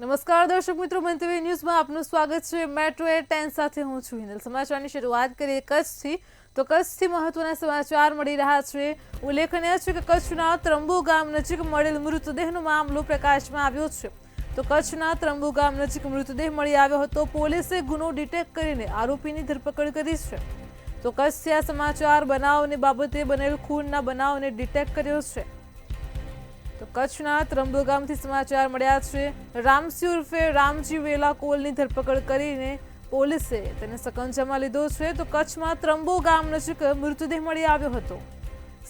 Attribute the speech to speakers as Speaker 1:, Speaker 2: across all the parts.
Speaker 1: નમસ્કાર દર્શક મિત્રો, મંતવ્ય ન્યૂઝમાં આપનું સ્વાગત છે। મેટ્રો 10 સાથે હું છું હિનલ। સમાચારની શરૂઆત કરીએ કચ્છથી। તો કચ્છથી મહત્વના સમાચાર મળી રહ્યા છે। ઉલ્લેખનીય છે કે કચ્છના ત્રંબુ ગામ નજીક મળેલ મૃતદેહનો મામલો પ્રકાશમાં આવ્યો છે। તો કચ્છના ત્રંબુ ગામ નજીક મૃતદેહ મળી આવ્યો હતો। પોલીસે ગુનો ડિટેક્ટ કરીને આરોપીની ધરપકડ કરી છે। તો કચ્છથી આ સમાચાર બનાવની બાબતે બનેલ ખૂનના બનાવને ડિટેક્ટ કર્યો છે। તો કચ્છના ત્રંબુ ગામથી સમાચાર મળ્યા છે। રામસી ઉર્ફે રામજી વેલા કોલની ધરપકડ કરીને પોલીસે તેને સકંજામાં લીધો છે। તો કચ્છમાં ત્રંબુ ગામ નજીક મૃતદેહ મળી આવ્યો હતો।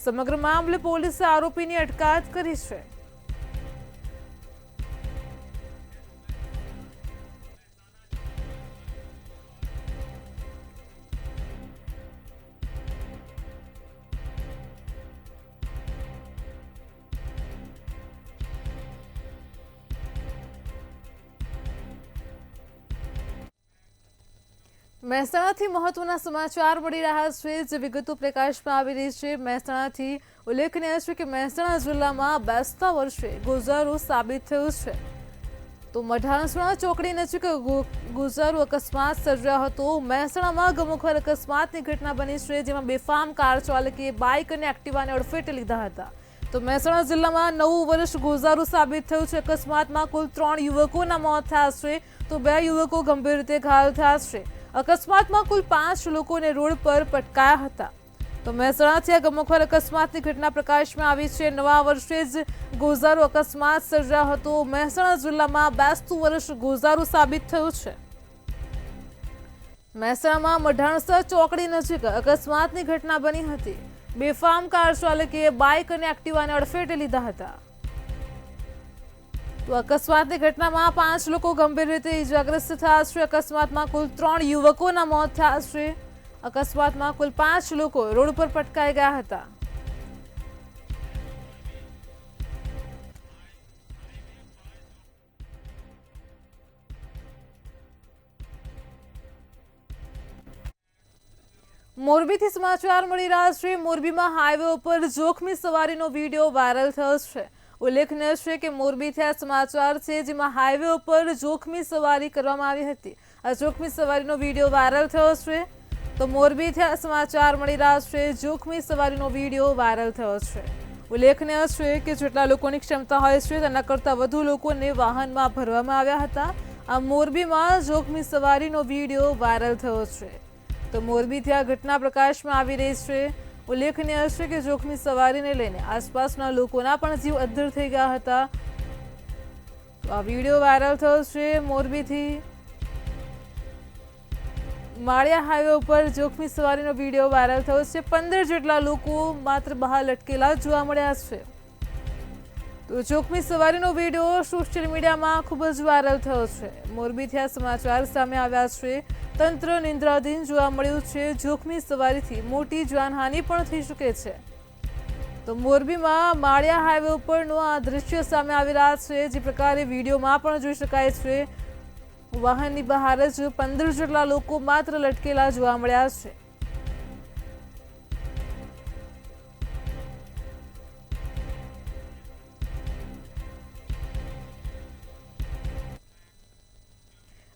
Speaker 1: સમગ્ર મામલે પોલીસે આરોપીની અટકાયત કરી છે। મહેસાણાથી મહત્વના સમાચાર મળી રહ્યા છે, જે વિગતો પ્રકાશમાં આવી રહી છે। મહેસાણાથી ઉલ્લેખનીય છે કે મહેસાણા જિલ્લામાં બેસતા વર્ષે ગોઝારો સાબિત થયું છે। તો મઢાસણા ચોકડી નજીક ગોઝારો અકસ્માત સર્જાયો હતો। મહેસાણામાં ગમખ્વાર અકસ્માતની ઘટના બની છે, જેમાં બેફામ કાર ચાલકે બાઇક અને એક્ટિવાને અડફેટે લીધા હતા। તો મહેસાણા જિલ્લામાં 9 વર્ષ ગોઝારો સાબિત થયું છે। અકસ્માતમાં કુલ 3 યુવકોના મોત થયા છે, તો 2 યુવકો ગંભીર રીતે ઘાયલ થયા છે। અકસ્માતમાં કુલ 5 લોકોને રોડ પર પટકાયા હતા। તો મહેસાણાથી આ ગમખ્વાર અકસ્માતની ઘટના પ્રકાશમાં આવી છે। નવા વર્ષે જ ગોઝારો અકસ્માત સર્જાયો હતો। મહેસાણા જિલ્લામાં બેસતું વર્ષ ગોઝારો સાબિત થયું છે। મહેસાણામાં મઢાણસા ચોકડી નજીક અકસ્માતની ઘટના બની હતી। બેફામ કાર ચાલકે બાઇક અને એક્ટિવાને અડફેટે લીધા હતા। તો અકસ્માતની ઘટનામાં 5 લોકો ગંભીર રીતે ઇજાગ્રસ્ત થયા છે। અકસ્માતમાં કુલ 3 યુવકોના મોત થયા છે। અકસ્માતમાં કુલ 5 લોકો રોડ પર પટકાઈ ગયા હતા। મોરબીથી સમાચાર મળી રહ્યા છે। મોરબીમાં હાઈવે ઉપર જોખમી સવારીનો વિડીયો વાયરલ થયો છે। ઉલ્લેખનીય છે કે મોરબીથી આ સમાચાર છે, જેમાં હાઈવે ઉપર જોખમી સવારી કરવામાં આવી હતી। આ જોખમી સવારીનો વિડીયો વાયરલ થયો છે। તો મોરબીથી આ સમાચાર મળી રહ્યા છે। જોખમી સવારીનો વિડીયો વાયરલ થયો છે। ઉલ્લેખનીય છે કે જેટલા લોકોની ક્ષમતા હોય છે તેના કરતાં વધુ લોકોને વાહનમાં ભરવામાં આવ્યા હતા। આ મોરબીમાં જોખમી સવારીનો વિડીયો વાયરલ થયો છે। તો મોરબીથી આ ઘટના પ્રકાશમાં આવી રહી છે। ઉલ્લેખનીય છે કે જોખમી સવારીને લઈને આસપાસના લોકોના પણ જીવ અદ્ધર થઈ ગયા હતા। તો આ વિડીયો વાયરલ થયો છે। મોરબીથી માળિયા હાઈવે ઉપર જોખમી સવારીનો વિડીયો વાયરલ થયો છે। 15 જેટલા લોકો માત્ર બહાર લટકેલા જોવા મળ્યા છે। તો જોખમી સવારીનો વિડીયો સોશિયલ મીડિયામાં ખૂબ જ વાયરલ થયો છે। મોરબીથી આ સમાચાર સામે આવ્યા છે। તંત્ર નિંદ્રાધીન જોવા મળ્યું છે। જોખમી સવારીથી મોટી જાનહાનિ પણ થઈ શકે છે। તો મોરબીમાં માળિયા હાઈવે ઉપરનો આ દ્રશ્ય સામે આવી રહ્યા છે। જે પ્રકારે વિડીયોમાં પણ જોઈ શકાય છે, વાહનની બહાર જ 15 જેટલા લોકો માત્ર લટકેલા જોવા મળ્યા છે।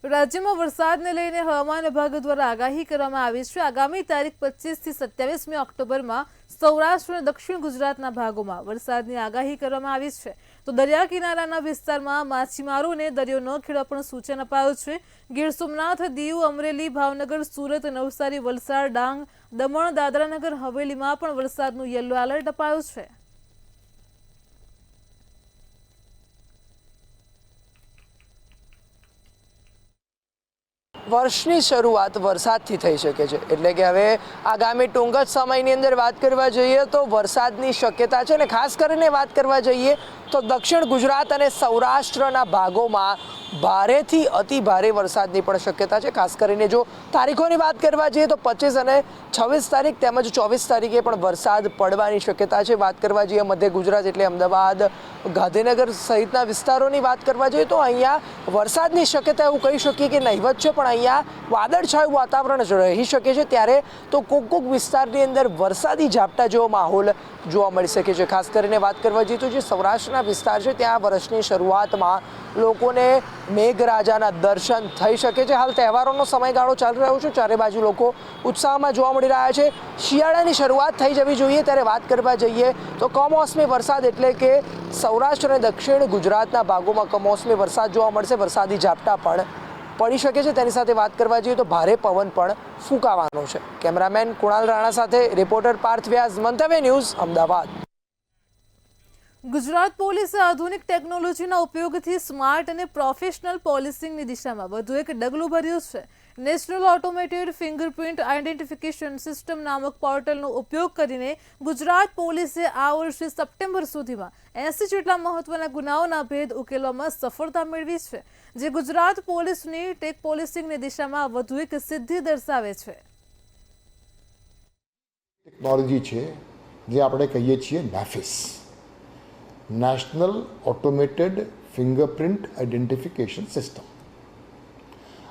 Speaker 1: રાજ્યમાં વરસાદને લઈને હવામાન વિભાગ દ્વારા આગાહી કરવામાં આવી છે। આગામી તારીખ 25 થી 27મી ઓક્ટોબરમાં સૌરાષ્ટ્ર અને દક્ષિણ ગુજરાતના ભાગોમાં વરસાદની આગાહી કરવામાં આવી છે। તો દરિયા કિનારાના વિસ્તારમાં માછીમારોને દરિયો ન ખેડવા પણ સૂચન અપાયું છે। ગીર સોમનાથ, દીવ, અમરેલી, ભાવનગર, સુરત, નવસારી, વલસાડ, ડાંગ, દમણ, દાદરાનગર હવેલીમાં પણ વરસાદનું યલો એલર્ટ અપાયું છે।
Speaker 2: વર્ષની શરૂઆત વરસાદથી થઈ શકે છે, એટલે કે હવે આગામી ટૂંક જ સમયની અંદર વાત કરવા જઈએ તો વરસાદની શક્યતા છે। અને ખાસ કરીને વાત કરવા જઈએ તો દક્ષિણ ગુજરાત અને સૌરાષ્ટ્રના ભાગોમાં ભારેથી અતિ ભારે વરસાદની પણ શક્યતા છે। ખાસ કરીને જો તારીખોની વાત કરવા જઈએ તો 25 અને 26 તારીખ તેમજ 24 તારીખે પણ વરસાદ પડવાની શક્યતા છે। વાત કરવા જઈએ મધ્ય ગુજરાત એટલે અમદાવાદ, ગાંધીનગર સહિતના વિસ્તારોની વાત કરવા જઈએ તો અહીંયા વરસાદની શક્યતા એવું કહી શકીએ કે નહીવત છે, પણ અહીંયા વાદળછાયું વાતાવરણ જ રહી શકે છે. ત્યારે તો કોક વિસ્તારની અંદર વરસાદી ઝાપટા જેવો માહોલ જોવા મળી શકે છે. ખાસ કરીને વાત કરવા જઈએ તો જે સૌરાષ્ટ્રના વિસ્તાર છે ત્યાં વર્ષની શરૂઆતમાં લોકોને મેઘરાજાના દર્શન થઈ શકે છે. હાલ તહેવારોનો સમયગાળો ચાલી રહ્યો છે, ચારે બાજુ લોકો ઉત્સાહમાં જોવા મળી રહ્યા છે. શિયાળાની શરૂઆત થઈ જવી જોઈએ ત્યારે વાત કરવા જઈએ તો કમોસમી વરસાદ એટલે કે સૌરાષ્ટ્ર અને દક્ષિણ ગુજરાતના ભાગોમાં કમોસમી વરસાદ જોવા મળશે. વરસાદી ઝાપટા પણ પડી શકે છે. તેની સાથે વાત કરવા જઈએ તો ભારે પવન પણ ફૂંકાવાનો છે. કેમેરામેન કુણાલ રાણા સાથે રિપોર્ટર પાર્થ વ્યાસ, મંતવ્ય ન્યૂઝ, અમદાવાદ.
Speaker 1: ગુજરાત પોલીસે આધુનિક ટેકનોલોજીના ઉપયોગથી સ્માર્ટ અને પ્રોફેશનલ પોલીસિંગની દિશામાં વધુ એક ડગલું ભર્યું છે. National automated fingerprint identification system નામક પોર્ટલનો ઉપયોગ કરીને ગુજરાત પોલીસે આ વર્ષે સપ્ટેમ્બર સુધીમાં 80 જેટલા મહત્વના ગુનાઓના ભેદ ઉકેલવામાં સફળતા મેળવી છે, જે ગુજરાત પોલીસની ટેક પોલીસિંગની દિશામાં વધુ એક સિદ્ધિ દર્શાવે છે.
Speaker 3: ટેકનોલોજી છે જે આપણે કહીએ છીએ NAFIS, national automated fingerprint identification system.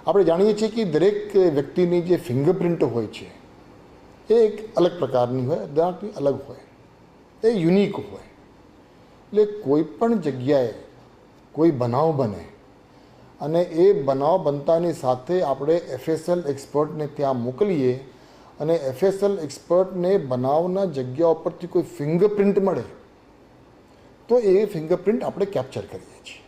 Speaker 3: આપણે જાણીએ છીએ કે દરેક વ્યક્તિની જે ફિંગરપ્રિન્ટ હોય છે એ એક અલગ પ્રકારની હોય, દરેકની અલગ હોય, એ યુનિક હોય. એટલે કોઈ પણ જગ્યાએ કોઈ બનાવ બને અને એ બનાવ બનતાની સાથે આપણે FSL એક્સપર્ટને ત્યાં મોકલીએ અને FSL એક્સપર્ટને બનાવના જગ્યા ઉપરથી કોઈ ફિંગરપ્રિન્ટ મળે તો એ ફિંગરપ્રિન્ટ આપણે કેપ્ચર કરીએ છીએ.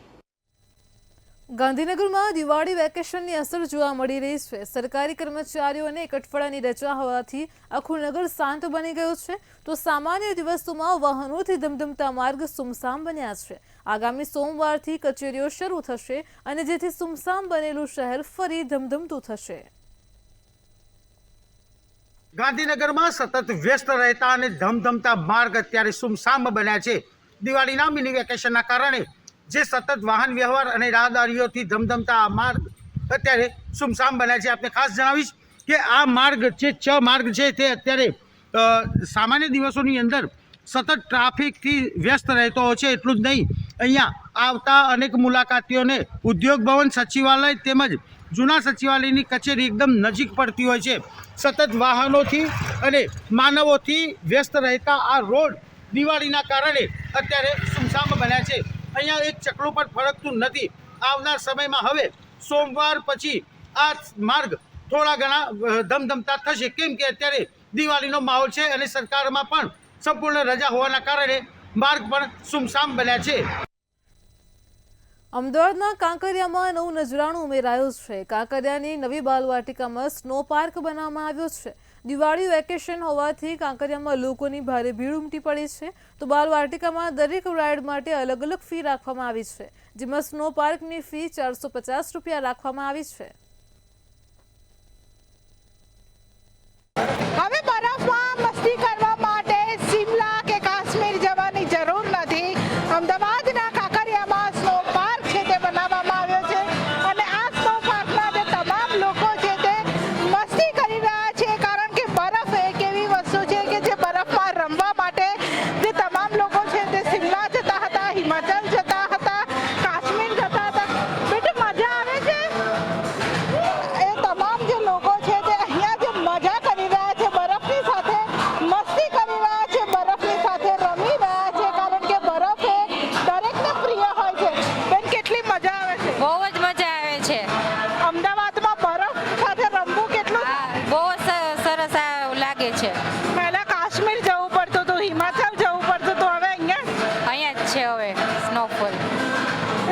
Speaker 1: ગાંધીનગરમાં દિવાળી વેકેશનની અસર જોવા મળી રહી છે. સરકારી કર્મચારીઓને એક અઠવાડિયાની રજા હોવાથી આખું નગર શાંત બની ગયું છે, તો સામાન્ય દિવસોમાં વાહનોથી ધમધમતા માર્ગ સુમસામ બન્યા છે. આગામી સોમવારથી કચેરીઓ શરૂ થશે અને જેથી સુમસામ બનેલું શહેર ફરી ધમધમતું થશે.
Speaker 4: ગાંધીનગરમાં સતત વ્યસ્ત રહેતા અને ધમધમતા માર્ગ અત્યારે સુમસામ બન્યા છે. દિવાળીના મિની વેકેશનના કારણે જે સતત વાહન વ્યવહાર અને રાહદારીઓથી ધમધમતા આ માર્ગ અત્યારે સુમસામ બન્યા છે. આપને ખાસ જણાવીશ કે આ માર્ગ જે માર્ગ છે તે અત્યારે સામાન્ય દિવસોની અંદર સતત ટ્રાફિકથી વ્યસ્ત રહેતો હોય છે. એટલું જ નહીં, અહીંયા આવતા અનેક મુલાકાતીઓને ઉદ્યોગ ભવન, સચિવાલય તેમજ જૂના સચિવાલયની કચેરી એકદમ નજીક પડતી હોય છે. સતત વાહનોથી અને માનવોથી વ્યસ્ત રહેતા આ રોડ દિવાળીના કારણે અત્યારે સુમસામ બન્યા છે. અહીંયા એક ચકલું પણ ફરકતું નથી. આવનાર સમયમાં હવે સોમવાર પછી આ માર્ગ થોડા ઘણા ધમધમતા થશે, કેમ કે અત્યારે દિવાળીનો માહોલ છે અને સરકારમાં પણ સંપૂર્ણ રજા હોવાના કારણે માર્ગ પણ સુમસામ બન્યા છે.
Speaker 1: અમદાવાદના કાંકરિયામાં નવું નજરાણું ઉમેરાયું છે. કાંકરિયાની નવી બાલવાટિકામાં સ્નો પાર્ક બનાવવામાં આવ્યો છે. દિવાળી વેકેશન હોવાથી કાંકરિયામાં લોકોની ભારે ભીડ ઉમટી પડી છે, તો બાલવાટિકામાં દરેક રાઇડ માટે અલગ અલગ ફી રાખવામાં આવી છે, જેમાં સ્નો પાર્કની ફી 450 રૂપિયા રાખવામાં આવી છે.
Speaker 5: હવે બરફમાં મસ્તી કરવા માટે શિમલા કે કાશ્મીર જવાની જરૂર નથી. અમદાવાદના કાંકરિયામાં સ્નો પાર્ક છે તે બનાવવામાં આવ્યો છે અને આ સ્નો પાર્કમાં જે તમામ લોકો છે તે મસ્તી કરી રહ્યા છે, કારણ કે બરફ એક એવી વસ્તુ છે કે જે બરફમાં રમવા માટે જે તમામ લોકો છે તે શિમલા જતા હતા, હિમાચલ જતા હતા, કાશ્મીર જતા હતા. બેટા મજા આવે છે. એ તમામ જે લોકો છે તે અહીંયા જે મજા કરી રહ્યા છે, બરફની સાથે મસ્તી કરી રહ્યા છે, બરફની સાથે રમી રહ્યા છે, કારણ કે બરફ એ દરેકને પ્રિય હોય છે. બેન, કેટલી મજા આવે છે?
Speaker 6: બહુ જ મજા આવે છે.
Speaker 5: અમદાવાદમાં બરફ સાથે રમવું કેટલું
Speaker 6: બહુ સરસ લાગે છે.
Speaker 5: પહેલા કાશ્મીર જવું પડતું હતું, હિમાચલ જવું પડતું હતું, હવે અહીંયા
Speaker 6: જ છે હવે સ્નોફોલ.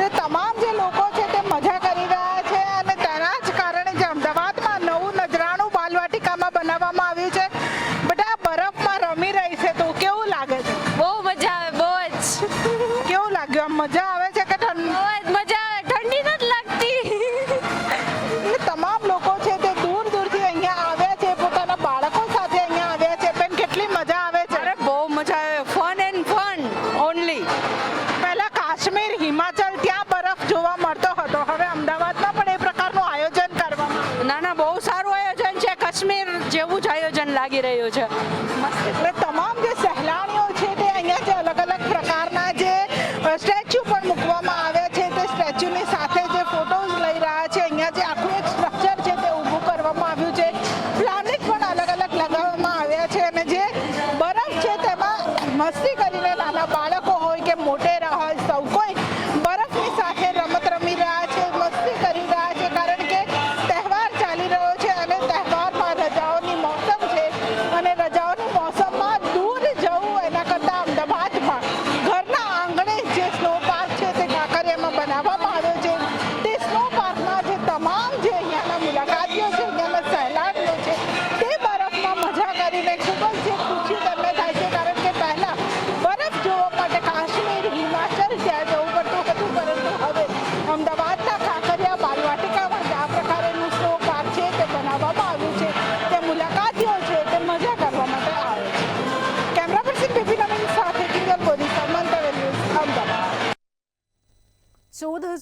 Speaker 5: એ તમામ જે લોકો છે તે મજા કરી રહ્યા છે અને તેના જ કારણે જે અમદાવાદમાં નવું નજરાણું બાલવાટિકામાં બનાવવામાં આવ્યું છે. બધા બરફમાં રમી રહી છે, તો કેવું લાગે છે?
Speaker 6: બહુ મજા આવે, બહુ જ.
Speaker 5: કેવું લાગ્યું? આમ મજા આવે છે કે
Speaker 6: બહુ જ મજા આવે, ઠંડી નથી લાગતી.
Speaker 5: એ તમામ લોકો છે તે દૂર દૂરથી અહીંયા આવ્યા છે, પોતાના બાળકો સાથે અહીંયા આવ્યા છે. બેન, કેટલી મજા આવે છે?
Speaker 6: અરે બહુ મજા આવે. Fun and fun only.
Speaker 5: પહેલા કાશ્મીર, હિમાચલ ત્યાં બરફ જોવા મળતો હતો, હવે અમદાવાદમાં પણ એ પ્રકારનું આયોજન કરવામાં
Speaker 6: ના ના, બહુ સારું આયોજન છે. કાશ્મીર જેવું જ આયોજન લાગી રહ્યું છે.
Speaker 5: એટલે તમામ જે સહેલાણીઓ છે તે અહીંયા જે અલગ અલગ પ્રકારના જે સ્ટેચ્યુ પણ મૂકવામાં આવ્યા છે, તે સ્ટેચ્યુની સાથે જે ફોટો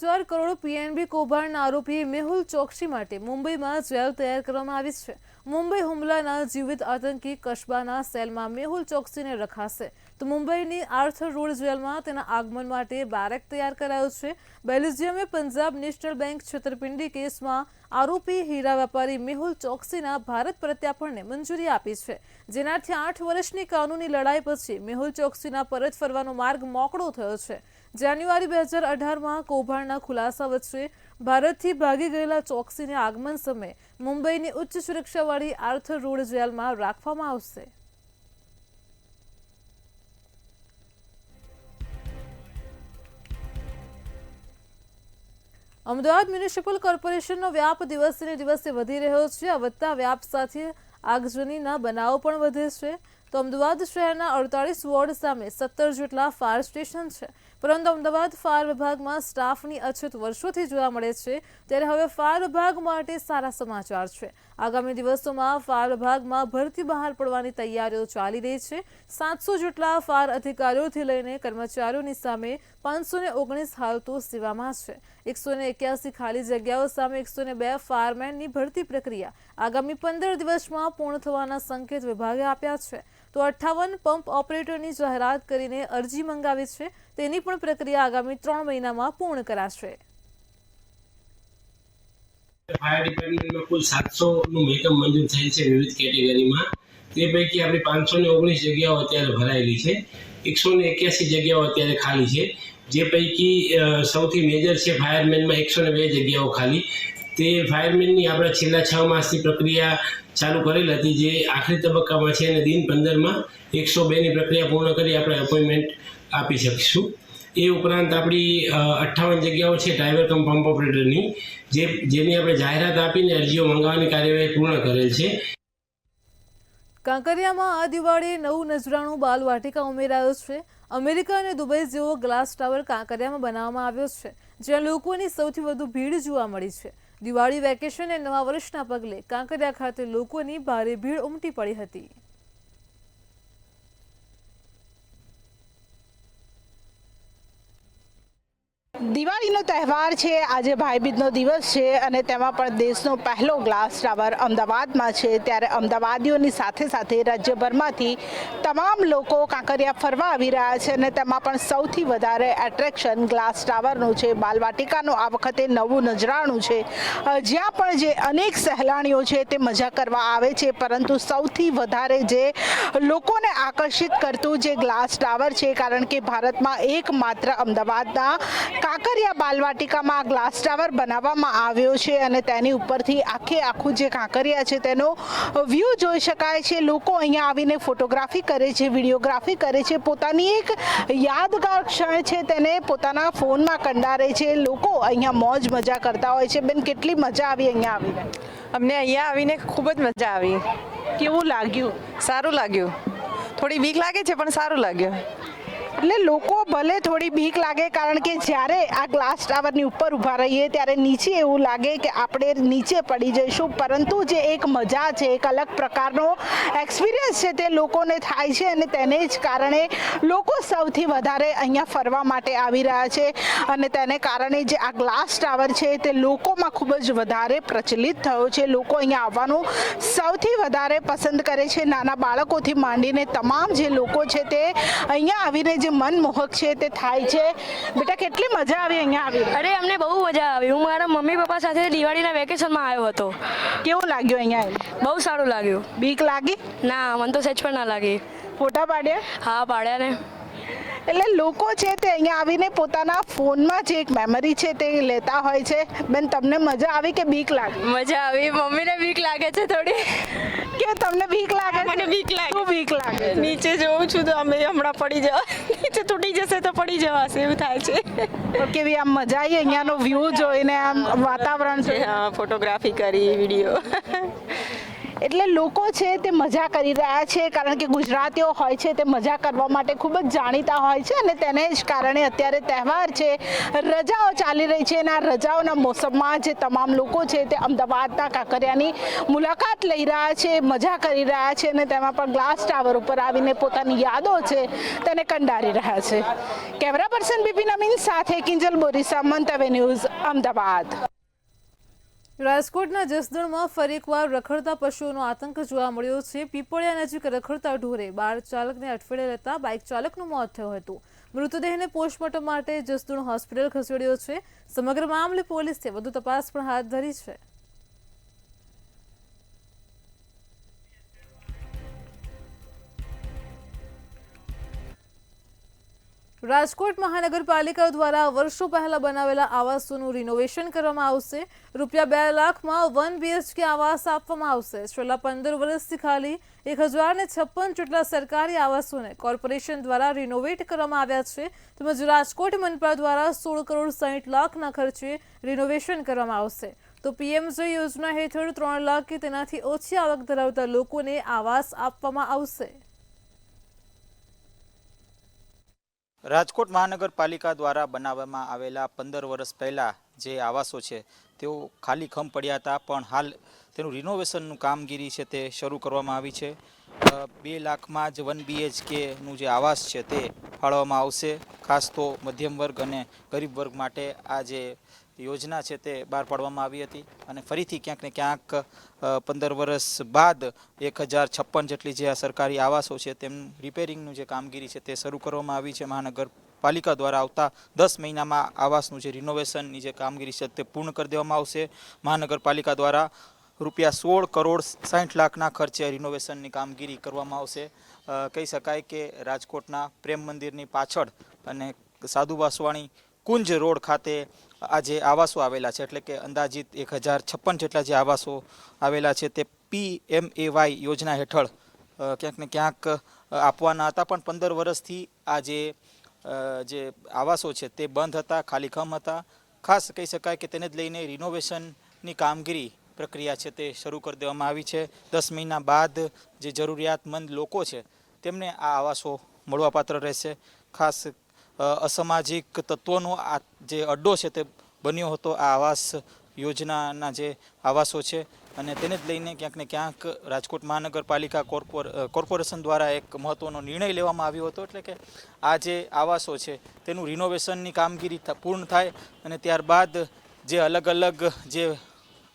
Speaker 1: 4.5 કરોડ પીએનબી કૌભાંડના આરોપી મેહુલ ચોકસી માટે મુંબઈમાં જેલ તૈયાર કરવામાં આવી છે. મુંબઈ હુમલાના જીવિત આતંકી કસ્બાના સેલમાં મેહુલ ચોકસીને રખાશે, તો મુંબઈની આર્થર રોડ જેલમાં તેના આગમન માટે બેરેક તૈયાર કરાયો છે. બેલ્જિયમે પંજાબ નેશનલ બેંક છેતરપિંડી કેસમાં આરોપી હીરા વેપારી મેહુલ ચોકસીના ભારત પ્રત્યાર્પણને મંજૂરી આપી છે, જેનાથી 8 વર્ષની કાનૂની લડાઈ પછી મેહુલ ચોકસીના પરત ફરવાનો માર્ગ મોકળો થયો છે. જાન્યુઆરી 2018માં કૌભાંડના ખુલાસા વચ્ચે ભારતથી ભાગી ગયેલા ચોકસીને આગમન સમયે મુંબઈની ઉચ્ચ સુરક્ષાવાળી આર્થર રોડ જેલમાં રાખવામાં આવશે. અમદાવાદ મ્યુનિસિપલ કોર્પોરેશનનો વ્યાપ દિવસે દિવસે વધી રહ્યો છે. આ વધતા વ્યાપ સાથે આગજનીના બનાવો પણ વધે છે. તો અમદાવાદ શહેરના 48 વોર્ડ સામે 17 જેટલા ફાયર સ્ટેશન છે, પરંતુ અમદાવાદ ફાયર વિભાગમાં સ્ટાફની અછત વર્ષોથી જોવા મળે છે. ત્યારે હવે ફાયર વિભાગ માટે સારા સમાચાર છે. આગામી દિવસોમાં ફાયર વિભાગમાં ભરતી બહાર પડવાની તૈયારીઓ ચાલી રહી છે. 700 જેટલા ફાયર અધિકારીઓથી લઈને કર્મચારીઓની સામે 519 હાલ તો સેવામાં છે. 181 ખાલી જગ્યાઓ સામે 102 ફાયરમેનની ભરતી પ્રક્રિયા આગામી 15 દિવસમાં પૂર્ણ થવાના સંકેત વિભાગે આપ્યા છે. તો 58 પંપ ઓપરેટરની જાહેરાત કરીને અરજી મંગાવી છે. તેની પણ પ્રક્રિયા આગામી 3 મહિનામાં પૂર્ણ કરાશે.
Speaker 7: ફાયર ડિપાર્ટમેન્ટમાં કુલ 700નું મેકઅપ મંજૂર થયેલ છે વિવિધ કેટેગરીમાં. તે પૈકી આપણી 519 જગ્યાઓ અત્યારે ભરાયેલી છે. 181 જગ્યાઓ અત્યારે ખાલી છે, જે પૈકી સૌથી મેજર છે ફાયરમેનમાં 102 જગ્યાઓ ખાલી. તે ફાયરમેનની આપણે છેલ્લા 6 માસથી પ્રક્રિયા ચાલુ કરેલ હતી, જે આખરી તબક્કામાં છે, અને દિન 15માં 102ની પ્રક્રિયા પૂર્ણ કરી આપણે અપોઇન્ટમેન્ટ આપી શકીશું. એ ઉપરાંત આપણી 58 જગ્યાઓ છે ડ્રાઈવર કમ પંપ ઓપરેટરની, જેની આપણે જાહેરાત આપીને અરજીઓ મંગાવવાની કાર્યવાહી પૂર્ણ કરેલ છે.
Speaker 1: કાંકરિયામાં આ દિવાળીએ નવું નજરાણું બાલવાટિકા ઉમેરાયો છે. અમેરિકા અને દુબઈ જેવો ગ્લાસ ટાવર કાંકરિયામાં બનાવવામાં આવ્યો છે, જ્યાં લોકોની સૌથી વધુ ભીડ જોવા મળી છે. દિવાળી વેકેશન અને નવા વર્ષના પગલે કાંકરિયા ખાતે લોકોની ભારે ભીડ ઉમટી પડી હતી.
Speaker 5: દિવાળીનો તહેવાર છે, આજે ભાઈબીજનો દિવસ છે અને તેમાં પણ દેશનો પહેલો ગ્લાસ ટાવર અમદાવાદમાં છે. ત્યારે અમદાવાદીઓની સાથે સાથે રાજ્યભરમાંથી તમામ લોકો કાંકરિયા ફરવા આવી રહ્યા છે અને તેમાં પણ સૌથી વધારે એટ્રેક્શન ગ્લાસ ટાવરનું છે. બાલવાટિકાનું આ વખતે નવું નજરાણું છે, જ્યાં પણ જે અનેક સહેલાણીઓ છે તે મજા કરવા આવે છે, પરંતુ સૌથી વધારે જે લોકોને આકર્ષિત કરતું જે ગ્લાસ ટાવર છે, કારણ કે ભારતમાં એકમાત્ર અમદાવાદના કાંકરિયા બાલવાટિકામાં આ ગ્લાસ ટાવર બનાવવામાં આવ્યો છે અને તેની ઉપરથી આખું જે કાંકરિયા છે તેનો વ્યૂ જોઈ શકાય છે. લોકો અહીંયા આવીને ફોટોગ્રાફી કરે છે, વિડીયોગ્રાફી કરે છે, પોતાની એક યાદગાર ક્ષણ છે તેને પોતાના ફોનમાં કંડારે છે. લોકો અહીંયા મોજ મજા કરતા હોય છે. બેન, કેટલી મજા આવી અહીંયા આવીને?
Speaker 6: અમને અહીંયા આવીને ખૂબ જ મજા આવી.
Speaker 5: કેવું લાગ્યું?
Speaker 6: સારું લાગ્યું. થોડી બીક લાગે છે પણ સારું લાગ્યું.
Speaker 5: એટલે લોકો ભલે થોડી બીક લાગે, કારણ કે જ્યારે આ ગ્લાસ ટાવરની ઉપર ઊભા રહીએ ત્યારે નીચે એવું લાગે કે આપણે નીચે પડી જઈશું, પરંતુ જે એક મજા છે, એક અલગ પ્રકારનો એક્સપિરિયન્સ છે તે લોકોને થાય છે અને તેને જ કારણે લોકો સૌથી વધારે અહીંયા ફરવા માટે આવી રહ્યા છે. અને તેને કારણે જે આ ગ્લાસ ટાવર છે તે લોકોમાં ખૂબ જ વધારે પ્રચલિત થયો છે. લોકો અહીંયા આવવાનું સૌથી વધારે પસંદ કરે છે. નાના બાળકોથી માંડીને તમામ જે લોકો છે તે અહીંયા આવીને જે મનમોહક છે તે થાય છે. બેટા, કેટલી મજા આવી અહીંયા આવી?
Speaker 8: અરે, અમને બહુ મજા આવી. હું મારા મમ્મી પપ્પા સાથે દિવાળીના વેકેશનમાં આવ્યો હતો.
Speaker 5: કેવું લાગ્યું અહીંયા?
Speaker 8: બહુ સારું લાગ્યું.
Speaker 5: બીક લાગી?
Speaker 8: ના, મને તો સહેજ પણ ના લાગી.
Speaker 5: ફોટા પાડ્યા?
Speaker 8: હા, પાડ્યા ને.
Speaker 5: એટલે લોકો છે તે અહીંયા આવીને પોતાના ફોનમાં જે એક મેમરી છે તે લેતા હોય છે. બેન, તમને મજા આવી કે બીક લાગી?
Speaker 8: મજા આવી. મમ્મીને બીક લાગે છે થોડી.
Speaker 5: કે તમને બીક લાગે?
Speaker 8: મને બીક લાગે.
Speaker 5: શું બીક લાગે?
Speaker 8: નીચે જોઉં છું તો અમે હમણાં પડી જવા, નીચે તૂટી જશે તો પડી જવાશે એવું થાય છે.
Speaker 5: તો કેવી આમ મજા આવી અહીંયાનો વ્યૂ જોઈને, આમ વાતાવરણ છે?
Speaker 8: હા, ફોટોગ્રાફી કરી, વિડીયો.
Speaker 5: એટલે લોકો છે તે મજા કરી રહ્યા છે, કારણ કે ગુજરાતીઓ હોય છે તે મજા કરવા માટે ખૂબ જ જાણીતા હોય છે અને તેને જ કારણે અત્યારે તહેવાર છે, રજાઓ ચાલી રહી છે અને આ રજાઓના મોસમમાં જે તમામ લોકો છે તે અમદાવાદના કાંકરિયાની મુલાકાત લઈ રહ્યા છે, મજા કરી રહ્યા છે અને તેમાં પણ ગ્લાસ ટાવર ઉપર આવીને પોતાની યાદો છે તેને કંડારી રહ્યા છે. કેમેરા પર્સન બિપિન અમીન સાથે કિંજલ બોરીસા, મંતવ્ય ન્યૂઝ, અમદાવાદ.
Speaker 1: રાજકોટના જસદણમાં ફરી એકવાર રખડતા પશુઓનો આતંક જોવા મળ્યો છે. પીપળિયા નજીક રખડતા ઢોરે બાળ ચાલકને અડફેટે લેતા બાઇક ચાલકનું મોત થયું હતું. મૃતદેહને પોસ્ટમોર્ટમ માટે જસદણ હોસ્પિટલ ખસેડ્યો છે. સમગ્ર મામલે પોલીસે વધુ તપાસ પણ હાથ ધરી છે. રાજકોટ મહાનગરપાલિકા દ્વારા વર્ષો પહેલા બનાવેલા આવાસોનું રિનોવેશન કરવામાં આવશે. ₹2 લાખમાં 1 BHK આવાસ આપવામાં આવશે. છેલ્લા 15 વર્ષથી ખાલી 1056 જેટલા સરકારી આવાસોને કોર્પોરેશન દ્વારા રિનોવેટ કરવામાં આવ્યા છે. તેમજ રાજકોટ મનપા દ્વારા 16 કરોડ 60 લાખના ખર્ચે રિનોવેશન કરવામાં આવશે. તો PMJ યોજના હેઠળ 3 લાખ કે તેનાથી ઓછી આવક ધરાવતા લોકોને આવાસ આપવામાં આવશે.
Speaker 9: રાજકોટ મહાનગરપાલિકા દ્વારા બનાવવામાં આવેલા 15 વર્ષ પહેલાં જે આવાસો છે તેઓ ખાલી ખમ પડ્યા હતા, પણ હાલ તેનું રિનોવેશનનું કામગીરી છે તે શરૂ કરવામાં આવી છે. 2 લાખમાં જ 1 BHKનું જે આવાસ છે તે ફાળવવામાં આવશે. ખાસ તો મધ્યમ વર્ગ અને ગરીબ વર્ગ માટે આ જે યોજના છે તે બહાર પાડવામાં આવી હતી અને ફરીથી ક્યાંક ને ક્યાંક 15 વર્ષ બાદ 1056 જેટલી જે આ સરકારી આવાસો છે તેમનું રિપેરિંગનું જે કામગીરી છે તે શરૂ કરવામાં આવી છે. મહાનગરપાલિકા દ્વારા આવતા 10 મહિનામાં આવાસનું જે રિનોવેશનની જે કામગીરી છે તે પૂર્ણ કરી દેવામાં આવશે. મહાનગરપાલિકા દ્વારા ₹16 કરોડ 60 લાખના ખર્ચે રિનોવેશનની કામગીરી કરવામાં આવશે. કહી શકાય કે રાજકોટના પ્રેમ મંદિરની પાછળ અને સાધુ વાસવાણી કુંજ રોડ ખાતે આ જે આવાસો આવેલા છે, એટલે કે અંદાજિત 1056 જેટલા જે આવાસો આવેલા છે તે PMAY યોજના હેઠળ ક્યાંક ને ક્યાંક આપવાના હતા, પણ 15 વર્ષથી આ જે આવાસો છે તે બંધ હતા, ખાલીખમ હતા. ખાસ કહી શકાય કે તેને જ લઈને રિનોવેશનની કામગીરી પ્રક્રિયા છે તે શરૂ કરી દેવામાં આવી છે. 10 મહિના બાદ જે જરૂરિયાતમંદ લોકો છે તેમને આ આવાસો મળવાપાત્ર રહેશે. ખાસ અસામાજિક તત્વોનો આ જે અડ્ડો છે તે બન્યો હતો આ આવાસ યોજનાના જે આવાસો છે, અને તેને જ લઈને ક્યાંક ને ક્યાંક રાજકોટ મહાનગરપાલિકા કોર્પોરેશન દ્વારા એક મહત્ત્વનો નિર્ણય લેવામાં આવ્યો હતો, એટલે કે આ જે આવાસો છે તેનું રિનોવેશનની કામગીરી પૂર્ણ થાય અને ત્યારબાદ જે અલગ અલગ જે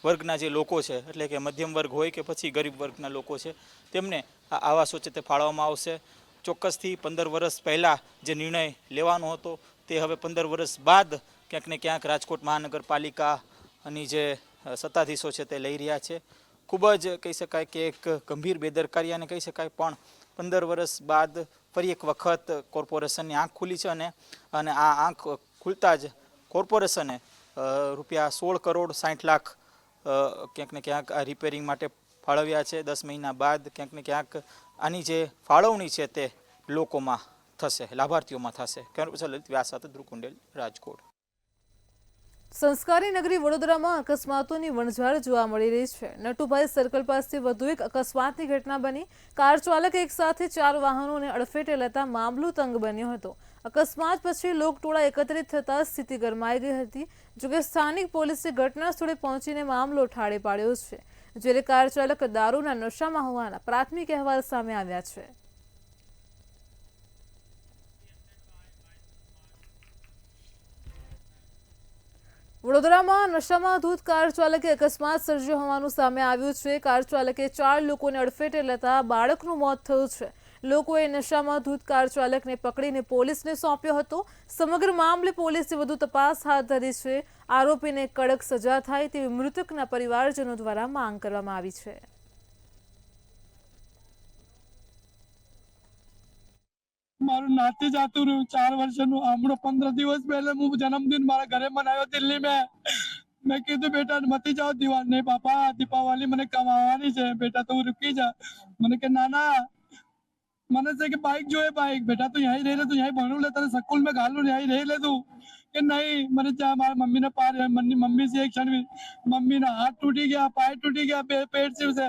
Speaker 9: વર્ગના જે લોકો છે, એટલે કે મધ્યમ વર્ગ હોય કે પછી ગરીબ વર્ગના લોકો છે, તેમને આ આવાસો છે તે ફાળવવામાં આવશે. ચોક્કસથી 15 વર્ષ પહેલાં જે નિર્ણય લેવાનો હતો તે હવે 15 વર્ષ બાદ ક્યાંક ને ક્યાંક રાજકોટ મહાનગરપાલિકાની જે સત્તાધીશો છે તે લઈ રહ્યા છે. ખૂબ જ કહી શકાય કે એક ગંભીર બેદરકારી અને કહી શકાય, પણ 15 વર્ષ બાદ ફરી એક વખત કોર્પોરેશનની આંખ ખુલી છે અને આ આંખ ખુલતા જ કોર્પોરેશને ₹16 કરોડ 60 લાખ ક્યાંક ને ક્યાંક આ રિપેરિંગ માટે ફાળવ્યા છે. 10 મહિના બાદ ક્યાંક ને ક્યાંક આની જે ફાળવણી છે તે લોકોમાં થશે, લાભાર્થીઓમાં થશે. લલિત વ્યાસ સાથે ધ્રુવ કુંડેલ, રાજકોટ.
Speaker 1: સંસ્કારી નગરી વડોદરામાં અકસ્માતોની વણઝાર જોવા મળી રહી છે. નટુભાઈ સર્કલ પાસે વધુ એક અકસ્માતની ઘટના બની. કાર ચાલક એક સાથે 4 વાહનોને અડફેટે લેતા મામલો તંગ બન્યો હતો. અકસ્માત પછી લોકટોળા એકત્રિત થતા સ્થિતિ ગરમાઈ ગઈ હતી. જોકે સ્થાનિક પોલીસે ઘટના સ્થળે પહોંચીને મામલો ઠાળે પાડ્યો છે, જ્યારે કાર ચાલક દારૂના નશામાં હોવાના પ્રાથમિક અહેવાલ સામે આવ્યા છે. વડોદરામાં નશામાં ધૂત કાર ચાલકે અકસ્માત સર્જ્યો હોવાનું સામે આવ્યું છે. કાર ચાલકે 4 લોકોને અડફેટે લેતા બાળકનું મોત થયું છે. લોકોએ નશામાં ધૂત કાર ચાલકને પકડીને પોલીસને સોંપ્યો હતો. સમગ્ર મામલે પોલીસે વધુ તપાસ હાથ ધરી છે. આરોપીને કડક સજા થાય તેવી મૃતકના પરિવારજનો દ્વારા માંગ કરવામાં આવી છે.
Speaker 10: મારું નાતી જાતું રહ્યું 4 વર્ષનું. હમણાં 15 દિવસ પહેલા હું જન્મદિન મારા ઘરે મનાવ્યો દિલ્હી મેં કીધું બેટા મતી જાઓ દિવાળી. નહીં પાપા દીપાવલી મને કમાવાની છે બેટા, તું રૂકી જા. મને કે ના મને છે કે बाइक जो है बाइक बेटा तू यहीं रह ले, तू यहीं भणू ले, तेरे स्कूल में घालू यहीं रह ले तू. कि नहीं मैंने चाहे हमारी मम्मी ने पार मम्मी से एक क्षण भी मम्मी ना हाथ टूटी गया, पैर टूटी गया, पेट से उसे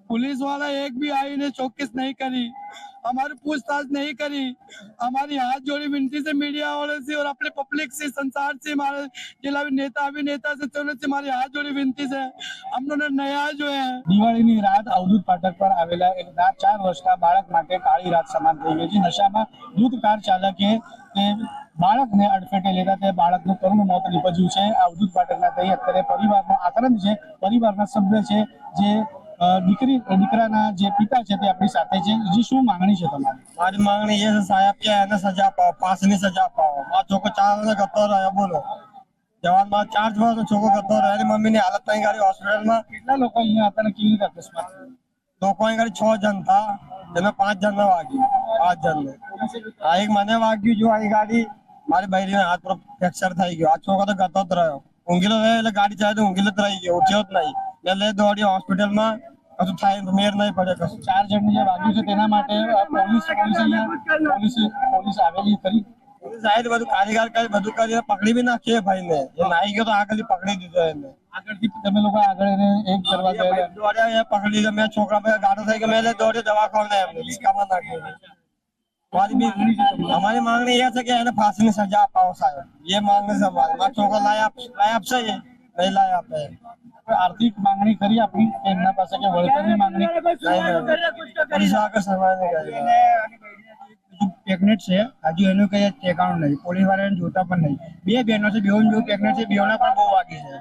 Speaker 10: पुलिस वाला एक भी आई ने चौकस नहीं करी, हमारी पूछताछ नहीं करी। हमारी हाथ जोड़ी विनती से मीडिया वाले से और अपने पब्लिक से, संसार से, हमारे जिला नेता अभिनेता से हमारी हाथ जोड़ी विनती से हम लोग नया जो है દિવાળીની રાત અવધૂત ફાટક પર આવેલા એક 4 વર્ષના બાળક માટે કાળી રાત સમાન થઈ ગઈ છે। નશામાં ધૂત કાર ચાલકે તે બાળકને અડફેટે લેતા તે બાળકનું કરુણ મોત નીપજ્યું છે। અવધૂત ફાટકના થઈ અત્યારે પરિવારનો આક્રંદ છે। પરિવારના સભ્ય છે જે દીકરાના જે પિતા છે તે આપણી સાથે છે। જે શું માંગણી છે તમારી? મારી માંગણી એ છે સાહેબ કે એને સજા પાવો, ફાંસીની સજા પાવો। મારો છોકરો 4 વર્ષ ગતો રહ્યો, બોલો જવાનમાં 4 વર્ષનો છોકરો ગતો રહ્યો, એની મમ્મીની હાલત નહીં ગાડી હોસ્પિટલમાં। કેટલા લોકો અહીંયા હતા ને કેવી રીતે અકસ્માત થયો? લોકો અહીં ગાડી 6 જણ હતા, જેમાં 5 જણને વાગ્યું, 5 જણને। આ એક મને વાગ્યું જો આ ગાડી મારી બૈરીના હાથ પર ફ્રેક્ચર થઈ ગયો। આ છોકરો તો ગતો જ રહ્યો, ઊંઘેલો રહ્યો એટલે ગાડી ચાલે તો ઊંઘેલો જ રહી ગયો, ઉઠ્યો જ નહીં। એટલે દોડ્યો હોસ્પિટલમાં, કશું થાય મેર નહીં પડે કશું। 4 જણને જે વાગ્યું છે તેના માટે પોલીસ આવેલી કરી સાહેબ બધું કારીગર કરી બધું કરી પકડી બી નાખીએ ભાઈને। એ નાઈ ગયો તો આગળથી પકડી દીધો એને। આગળથી તમે લોકો આગળ એને એક કરવા ગયા દોડ્યા, એ પકડી દીધો। મેં છોકરા પર ગાડો થઈ ગયો, મેં દોડ્યો દવાખાને એમને રિસ્કામાં નાખ્યો। हमारी मांगनी ये है कि એને फांसी ની सजा अपाओ साहब, ये मांगनी है हमारी। मारा छोकरा लाया आपसे नहीं लाया आपे। आर्थिक मांगणी કરી આપની એમના પાસે કે વળતરની માગણી પોલીસ આગળ સમાજને કરી પ્રેગ્નેન્ટ છે હજુ એનું કઈ ઠેકાણું નહીં, પોલીસ વાળાને જોતા પણ નહીં। 2 બહેનો છે, બેઓને જો પ્રેગ્નેન્ટ છે, બેઓના પણ બહુ વાગી છે।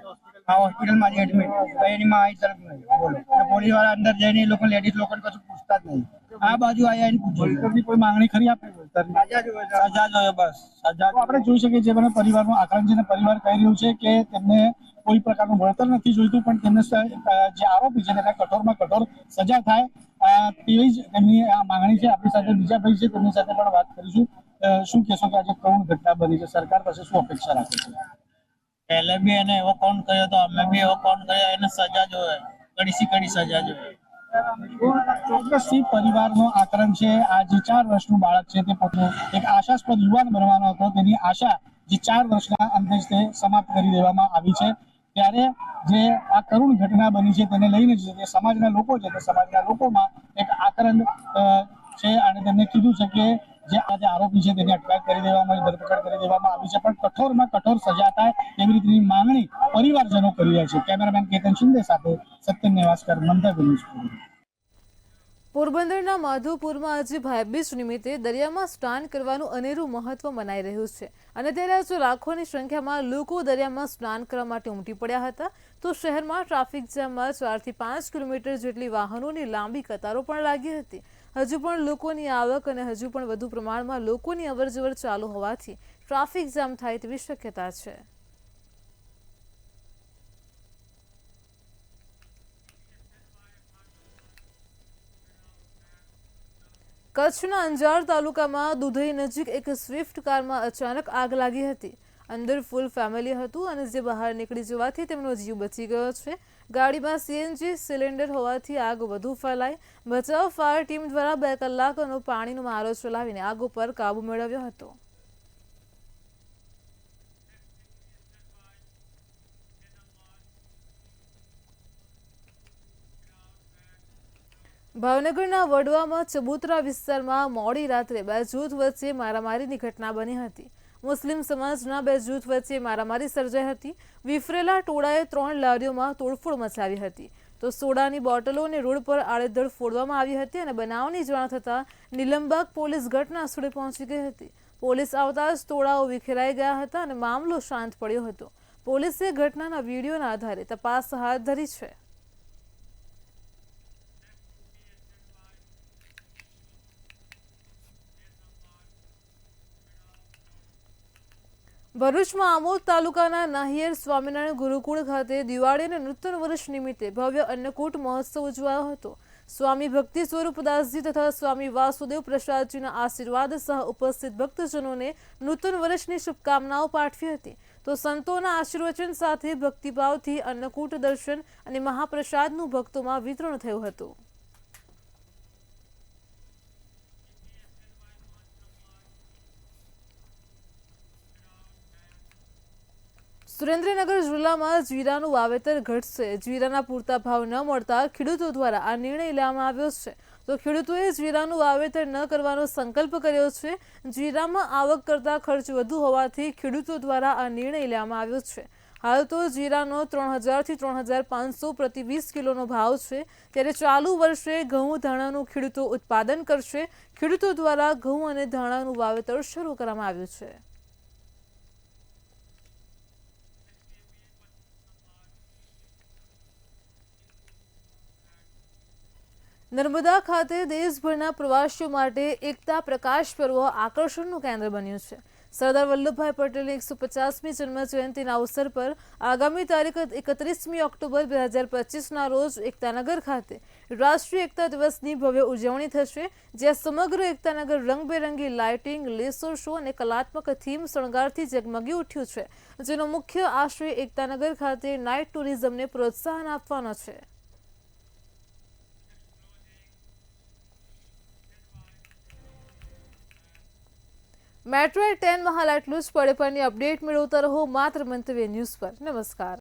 Speaker 10: આ હોસ્પિટલમાં એડમિટ એની માં આવી તરફ નહીં બોલો, પોલીસ વાળા અંદર જઈને એ લોકો લેડીઝ લોકોને કશું પૂછતા જ નહીં। આ બાજુ આયા એને પૂછે કોઈ માગણી ખરી આપે સજા જોઈએ બસ સજા। આપણે જોઈ શકીએ છીએ મને પરિવારનો આક્રંદ છે, પરિવાર કહી રહ્યું છે કે તેમને કોઈ પ્રકારનું વળતર નથી જોઈતું, પણ તેમને જે આરોપી છે તેને કઠોરમાં કઠોર સજા થાય તેવી જ તેમની આ માંગણી છે। આપણી સાથે બીજા ભાઈ છે, તેમની સાથે પણ વાત કરીશું। શું કહેશો કે આજે કરુણ ઘટના બની છે, સરકાર પાસે શું અપેક્ષા રાખે છે? પહેલે બી એને એવો કોણ કર્યો તો અમે બી એવો કોણ કર્યો, એને સજા જોઈએ, કડી સજા જોઈએ। ચોક્કસથી પરિવારનો આક્રંદ છે। આ જે 4 વર્ષનું બાળક છે તે પોતે એક આશાસ્પદ યુવાન બનવાનો હતો, તેની આશા જે 4 વર્ષના અંતે તે સમાપ્ત કરી દેવામાં આવી છે। ત્યારે જે આ કરુણ ઘટના બની છે તેને લઈને જે સમાજના લોકો છે તે સમાજના લોકોમાં એક આક્રંદ છે અને તેમને કીધું છે કે જે આજે આરોપી છે તેની અટકાયત કરી દેવામાં આવી, ધરપકડ કરી દેવામાં આવી છે, પણ કઠોરમાં કઠોર સજા થાય એવી રીતની માંગણી પરિવારજનો કરી રહ્યા છે। કેમેરામેન કેતન શિંદે સાથે સત્યન નેવાસકર, મંતવ્ય ન્યૂઝ।
Speaker 1: પોરબંદરના માધવપુરમાં આજે ભાઈબીજ નિમિત્તે દરિયામાં સ્નાન કરવાનું અનેરું મહત્વ મનાઈ રહ્યું છે અને ત્યારે આજે લાખોની સંખ્યામાં લોકો દરિયામાં સ્નાન કરવા માટે ઉમટી પડ્યા હતા। તો શહેરમાં ટ્રાફિક જામમાં 4 થી 5 કિલોમીટર જેટલી વાહનોની લાંબી કતારો પણ લાગી હતી। હજુ પણ લોકોની આવક અને હજુ પણ વધુ પ્રમાણમાં લોકોની અવરજવર ચાલુ હોવાથી ટ્રાફિક જામ થાય તેવી શક્યતા છે। કચ્છના અંજાર તાલુકામાં દુધઈ નજીક એક સ્વિફ્ટ કારમાં અચાનક આગ લાગી હતી। અંદર ફૂલ ફેમિલી હતું અને જે બહાર નીકળી જવાથી તેમનો જીવ બચી ગયો છે। ગાડીમાં સીએનજી સિલિન્ડર હોવાથી આગ વધુ ફેલાઈ। બચાવ ફાયર ટીમ દ્વારા 2 કલાકનો પાણીનો મારો ચલાવીને આગ ઉપર કાબુ મેળવ્યો હતો। ભાવનગરના વડવામાં ચબુતરા વિસ્તારમાં મોડી રાત્રે 2 જૂથ વચ્ચે મારામારીની ઘટના બની હતી। મુસ્લિમ સમાજના 2 જૂથ વચ્ચે મારામારી સર્જાઈ હતી। વિફરેલા ટોળાએ 3 લારીઓમાં તોડફોડ મચાવી હતી તો સોડાની બોટલોને રોડ પર આડેધડ ફોડવામાં આવી હતી અને બનાવની જાણ થતાં નીલમબાગ પોલીસ ઘટના સ્થળે પહોંચી ગઈ હતી। પોલીસ આવતા જ ટોળાઓ વિખેરાઈ ગયા હતા અને મામલો શાંત પડ્યો હતો। પોલીસે ઘટનાના વીડિયોના આધારે તપાસ હાથ ધરી છે। ભરૂચમાં આમોદ તાલુકાના નાહિયેર સ્વામિનારાયણ ગુરુકુળ ખાતે દિવાળી અને નૂતન વર્ષ નિમિત્તે ભવ્ય અન્નકૂટ મહોત્સવ ઉજવાયો હતો। સ્વામી ભક્તિ સ્વરૂપદાસજી તથા સ્વામી વાસુદેવ પ્રસાદજીના આશીર્વાદ સહ ઉપસ્થિત ભક્તજનોને નૂતન વર્ષની શુભકામનાઓ પાઠવી હતી। તો સંતોના આશીર્વચન સાથે ભક્તિભાવથી અન્નકૂટ દર્શન અને મહાપ્રસાદનું ભક્તોમાં વિતરણ થયું હતું। સુરેન્દ્રનગર જિલ્લામાં જીરાનું વાવેતર ઘટશે. જીરાના પૂરતા ભાવ ન મળતા ખેડૂતો દ્વારા આ નિર્ણય લેવામાં આવ્યો છે. તો ખેડૂતોએ જીરાનું વાવેતર ન કરવાનો સંકલ્પ કર્યો છે. જીરામાં આવક કરતા ખર્ચ વધુ હોવાથી ખેડૂતો દ્વારા આ નિર્ણય લેવામાં આવ્યો છે. હાલ તો જીરાનો 3000 થી 3500 પ્રતિ 20 કિલોનો ભાવ છે. ત્યારે ચાલુ વર્ષે ઘઉં ધાણાનું ખેડૂતો ઉત્પાદન કરશે. ખેડૂતો દ્વારા ઘઉં અને ધાણાનું વાવેતર શરૂ કરવામાં આવ્યું છે. નર્મદા ખાતે દેશભરના પ્રવાસીઓ માટે એકતા પ્રકાશ પર્વ આકર્ષણનું કેન્દ્ર બન્યું છે. સરદાર વલ્લભભાઈ પટેલની 150મી જન્મ જયંતિના અવસર પર આગામી તારીખ 31મી ઓક્ટોબર 2025ના રોજ એકતાનગર ખાતે રાષ્ટ્રીય એકતા દિવસની ભવ્ય ઉજવણી થશે. જ્યાં સમગ્ર એકતાનગર રંગબેરંગી લાઇટિંગ, લેસર શો અને કલાત્મક થીમ શણગારથી ઝગમગી ઉઠ્યું છે. જેનો મુખ્ય આશય એકતાનગર ખાતે નાઇટ ટુરિઝમને પ્રોત્સાહન આપવાનો છે. મેટ્રો 10 માં હાલ આટલું જ. પડે પરની અપડેટ મેળવતા રહો માત્ર મંતવ્ય ન્યૂઝ પર. નમસ્કાર.